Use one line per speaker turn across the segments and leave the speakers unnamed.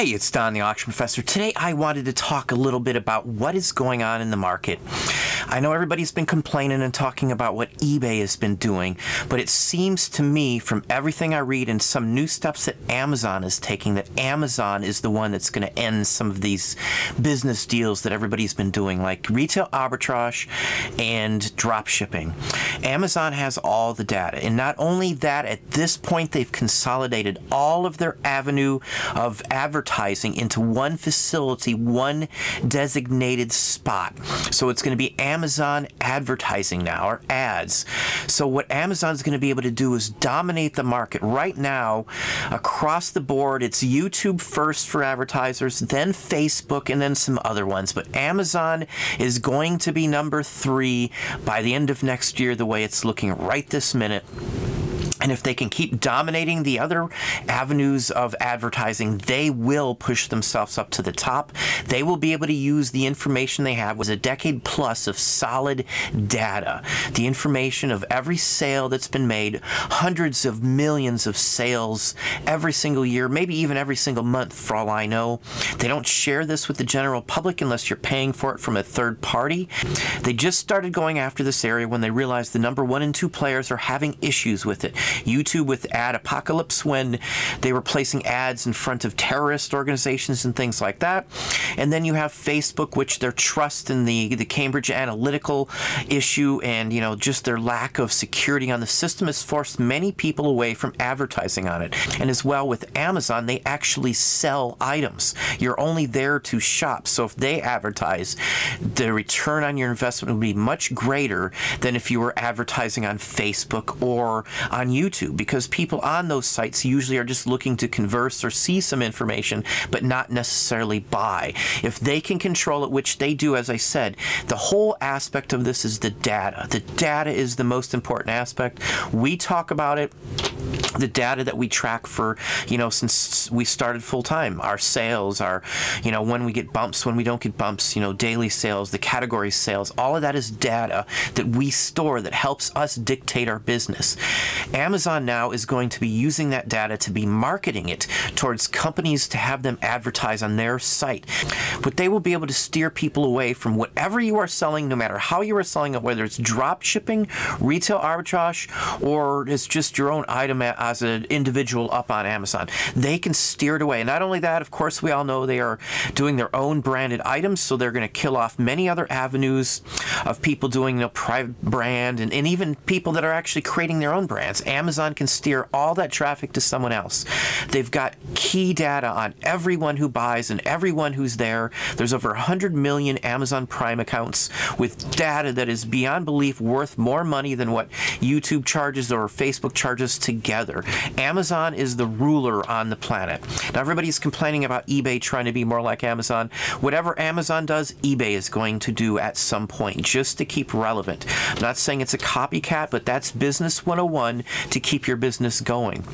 Hey, it's Don the Auction Professor. Today I wanted to talk a little bit about what is going on in the market. I know everybody's been complaining and talking about what eBay has been doing, but it seems to me from everything I read and some new steps that Amazon is taking that Amazon is the one that's going to end some of these business deals that everybody's been doing, like retail arbitrage and drop shipping. Amazon has all the data, and not only that, at this point they've consolidated all of their avenue of advertising into one facility, one designated spot. So it's going to be Amazon advertising now, or ads. So what Amazon's going to be able to do is dominate the market. Right now, across the board, it's YouTube first for advertisers, then Facebook, and then some other ones. But Amazon is going to be number 3 by the end of next year, the way it's looking right this minute. And if they can keep dominating the other avenues of advertising, they will push themselves up to the top. They will be able to use the information they have with a decade plus of solid data. The information of every sale that's been made, hundreds of millions of sales every single year, maybe even every single month for all I know. They don't share this with the general public unless you're paying for it from a third party. They just started going after this area when they realized the number 1 and 2 players are having issues with it. YouTube with ad apocalypse, when they were placing ads in front of terrorist organizations and things like that. And then you have Facebook, which their trust in the Cambridge Analytical issue and, you know, just their lack of security on the system has forced many people away from advertising on it. And as well with Amazon, they actually sell items. You're only there to shop. So if they advertise, the return on your investment will be much greater than if you were advertising on Facebook or on YouTube, because people on those sites usually are just looking to converse or see some information, but not necessarily buy. If they can control it, which they do, as I said, the whole aspect of this is the data. The data is the most important aspect. We talk about it. The data that we track for, you know, since we started full-time, our sales, our, you know, when we get bumps, when we don't get bumps, you know, daily sales, the category sales, all of that is data that we store that helps us dictate our business. Amazon now is going to be using that data to be marketing it towards companies to have them advertise on their site. But they will be able to steer people away from whatever you are selling, no matter how you are selling it, whether it's drop shipping, retail arbitrage, or it's just your own item as an individual up on Amazon. They can steer it away. And not only that, of course, we all know they are doing their own branded items, so they're going to kill off many other avenues of people doing, you know, private brand and even people that are actually creating their own brands. Amazon can steer all that traffic to someone else. They've got key data on everyone who buys and everyone who's there. There's over 100 million Amazon Prime accounts with data that is beyond belief worth more money than what YouTube charges or Facebook charges together. Amazon is the ruler on the planet. Now everybody's complaining about eBay trying to be more like Amazon. Whatever Amazon does, eBay is going to do at some point, just to keep relevant. I'm not saying it's a copycat, but that's business 101 to keep your business going.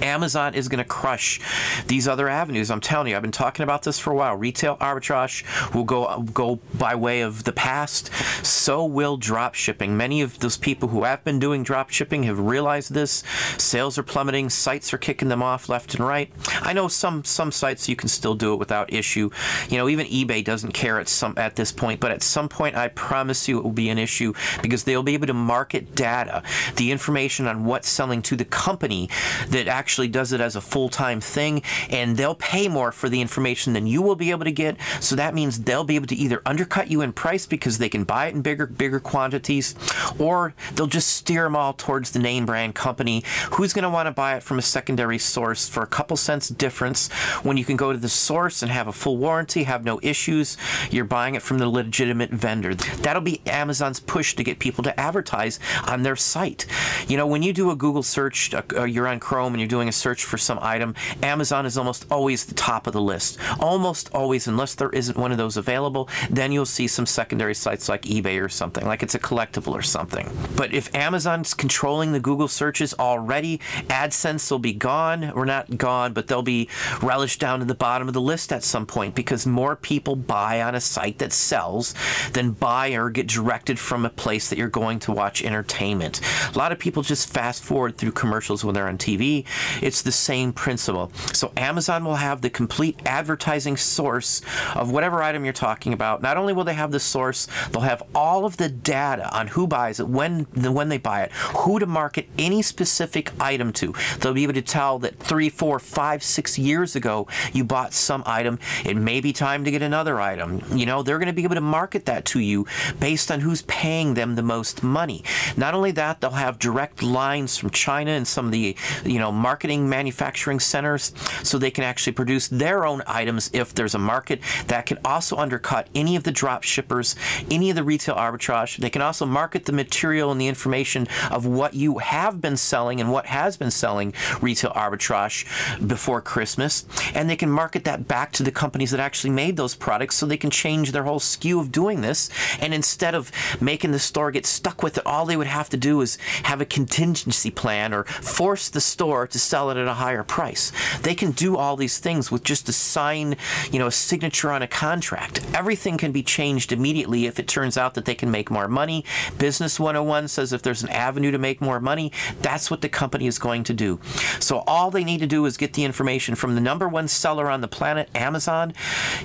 Amazon is going to crush these other avenues. I'm telling you, I've been talking about this for a while. Retail arbitrage will go by way of the past. So will drop shipping. Many of those people who have been doing drop shipping have realized this. Sales are plummeting. Sites are kicking them off left and right. I know some sites you can still do it without issue. You know, even eBay doesn't care at this point, but at some point I promise you it will be an issue, because they'll be able to market data, the information on what's selling to the company that actually does it as a full-time thing, and they'll pay more for the information than you will be able to get. So that means they'll be able to either undercut you in price because they can buy it in bigger quantities, or they'll just steer them all towards the name brand company who's going to want to buy it from a secondary source for a couple cents difference when you can go to the source and have a full warranty, have no issues. You're buying it from the legitimate vendor. That'll be Amazon's push to get people to advertise on their site. You know, when you do a Google search, you're on Chrome and you're doing a search for some item, Amazon is almost always the top of the list. Almost always, unless there isn't one of those available, then you'll see some secondary sites like eBay or something, like it's a collectible or something. But if Amazon's controlling the Google searches already, AdSense will be gone. Or not gone, but they'll be relished down to the bottom of the list at some point, because more people buy on a site that sells than buy or get directed from a place that you're going to watch entertainment. A lot of people just fast forward through commercials when they're on TV. it's the same principle. So Amazon will have the complete advertising source of whatever item you're talking about. Not only will they have the source, they'll have all of the data on who buys it, when they buy it, who to market any specific item to. They'll be able to tell that 3, 4, 5, 6 years ago you bought some item. It may be time to get another item. You know, they're going to be able to market that to you based on who's paying them the most money. Not only that, they'll have direct lines from China and some of the, you know, marketing manufacturing centers, so they can actually produce their own items if there's a market. That can also undercut any of the drop shippers, any of the retail arbitrage. They can also market the material and the information of what you have been selling and what has been selling retail arbitrage before Christmas, and they can market that back to the companies that actually made those products, so they can change their whole skew of doing this. And instead of making the store get stuck with it, all they would have to do is have a contingency plan or force the store to sell it at a higher price. They can do all these things with just a sign, you know, a signature on a contract. Everything can be changed immediately if it turns out that they can make more money. Business 101 says if there's an avenue to make more money, that's what the company is going to do. So all they need to do is get the information from the #1 seller on the planet, Amazon,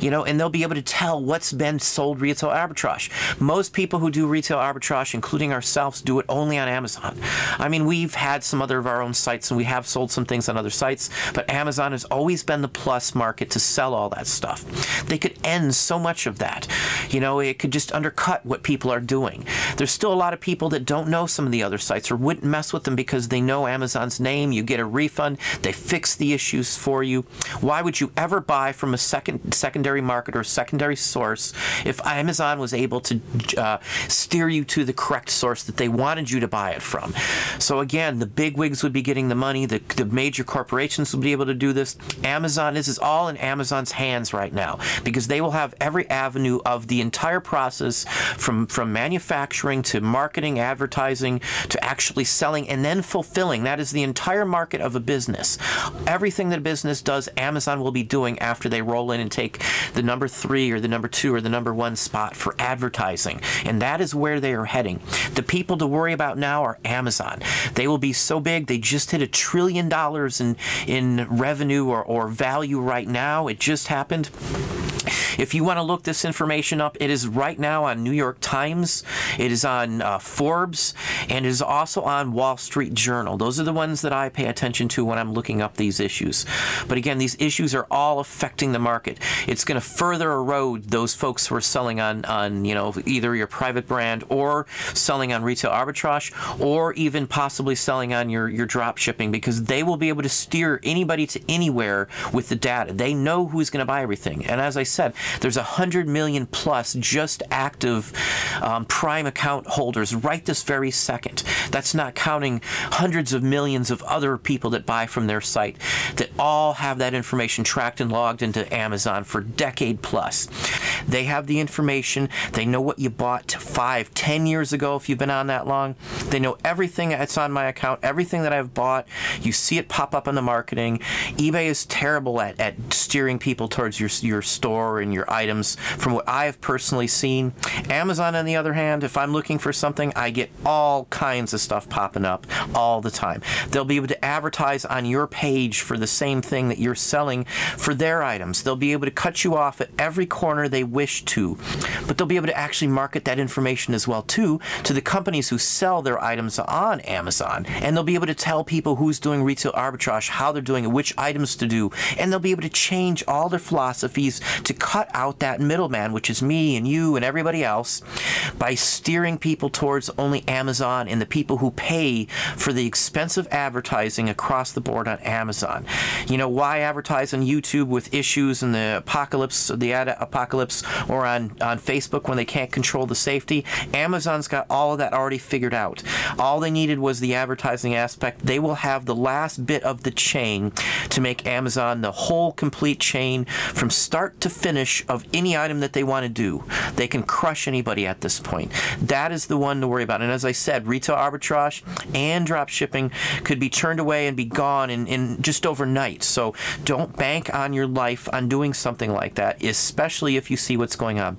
you know, and they'll be able to tell what's been sold retail arbitrage. Most people who do retail arbitrage, including ourselves, do it only on Amazon. I mean, we've had some other of our own sites, and we have sold some things on other sites, but Amazon has always been the plus market to sell all that stuff. They could end so much of that. You know, it could just undercut what people are doing. There's still a lot of people that don't know some of the other sites or wouldn't mess with them because they know Amazon's name. You get a refund. They fix the issues for you. Why would you ever buy from a secondary market or secondary source if Amazon was able to steer you to the correct source that they wanted you to buy it from? So again, the bigwigs would be getting the money. The major corporations will be able to do this. Amazon, this is all in Amazon's hands right now, because they will have every avenue of the entire process from manufacturing to marketing, advertising, to actually selling and then fulfilling. That is the entire market of a business. Everything that a business does, Amazon will be doing after they roll in and take the #3 or the #2 or the #1 spot for advertising. And that is where they are heading. The people to worry about now are Amazon. They will be so big. They just hit $1 trillion in revenue or value right now. It just happened. If you want to look this information up, it is right now on New York Times, it is on Forbes, and it is also on Wall Street Journal. Those are the ones that I pay attention to when I'm looking up these issues. But again, these issues are all affecting the market. It's going to further erode those folks who are selling on you know, either your private brand or selling on retail arbitrage, or even possibly selling on your drop shipping, because they will be able to steer anybody to anywhere with the data. They know who's going to buy everything. And as I said, there's 100 million plus just active Prime account holders right this very second. That's not counting hundreds of millions of other people that buy from their site that all have that information tracked and logged into Amazon for a decade plus. They have the information. They know what you bought 5, 10 years ago if you've been on that long. They know everything that's on my account, everything that I've bought. You see it pop up in the marketing. eBay is terrible at steering people towards your store and your items from what I have personally seen. Amazon, on the other hand, if I'm looking for something, I get all kinds of stuff popping up all the time. They'll be able to advertise on your page for the same thing that you're selling for their items. They'll be able to cut you off at every corner they wish to, but they'll be able to actually market that information as well too to the companies who sell their items on Amazon, and they'll be able to tell people who's doing retail arbitrage, how they're doing it, which items to do, and they'll be able to change all their philosophies to cut out that middleman, which is me and you and everybody else, by steering people towards only Amazon and the people who pay for the expensive advertising across the board on Amazon. You know, why advertise on YouTube with issues and the apocalypse, the ad apocalypse, or on Facebook when they can't control the safety? Amazon's got all of that already figured out. All they needed was the advertising aspect. They will have the last bit of the chain to make Amazon the whole complete chain from start to finish of any item that they want to do. They can crush anybody at this point. That is the one to worry about. And as I said, retail arbitrage and drop shipping could be turned away and be gone in just overnight. So don't bank on your life on doing something like that, especially if you see what's going on.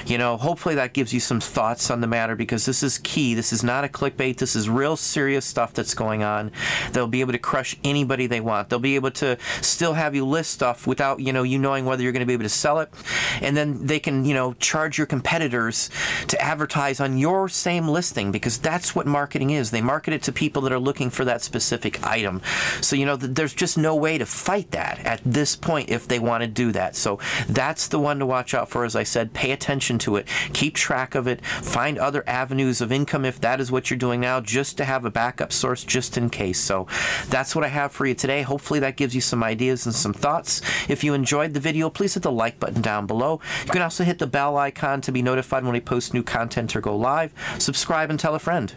You know, hopefully that gives you some thoughts on the matter, because this is key. This is not a clickbait. This is real serious stuff that's going on. They'll be able to crush anybody they want. They'll be able to still have you list stuff without, you knowing whether you're going to be able to sell it. And then they can, charge your competitors to advertise on your same listing, because that's what marketing is. They market it to people that are looking for that specific item. So, there's just no way to fight that at this point if they want to do that. So that's the one to watch out for. As I said, pay attention to it. Keep track of it. Find other avenues of income if that is what you're doing now, just to have a backup source just in case. So that's what I have for you today. Hopefully that gives you some ideas and some thoughts. If you enjoyed the video, please hit the like button down below. You can also hit the bell icon to be notified when we post new content or go live. Subscribe and tell a friend.